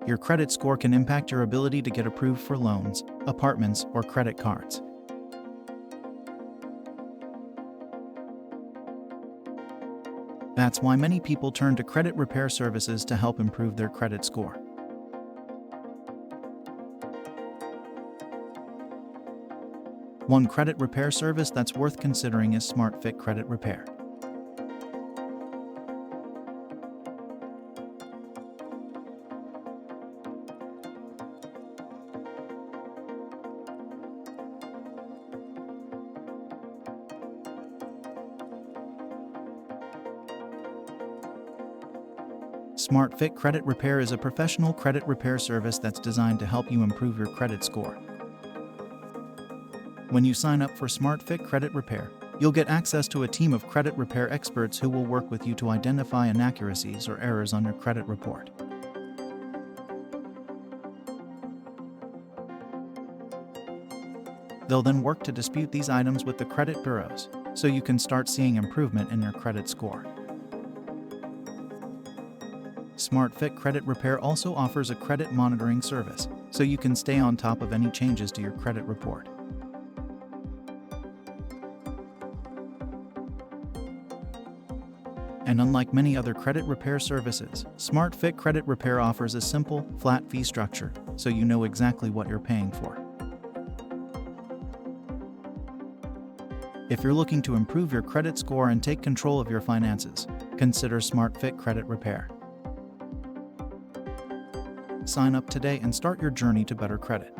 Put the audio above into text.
Your credit score can impact your ability to get approved for loans, apartments, or credit cards. That's why many people turn to credit repair services to help improve their credit score. One credit repair service that's worth considering is smartfitcreditrepair. SmartFit Credit Repair is a professional credit repair service that's designed to help you improve your credit score. When you sign up for SmartFit Credit Repair, you'll get access to a team of credit repair experts who will work with you to identify inaccuracies or errors on your credit report. They'll then work to dispute these items with the credit bureaus, so you can start seeing improvement in your credit score. SmartFit Credit Repair also offers a credit monitoring service, so you can stay on top of any changes to your credit report. And unlike many other credit repair services, SmartFit Credit Repair offers a simple, flat fee structure, so you know exactly what you're paying for. If you're looking to improve your credit score and take control of your finances, consider SmartFit Credit Repair. Sign up today and start your journey to better credit.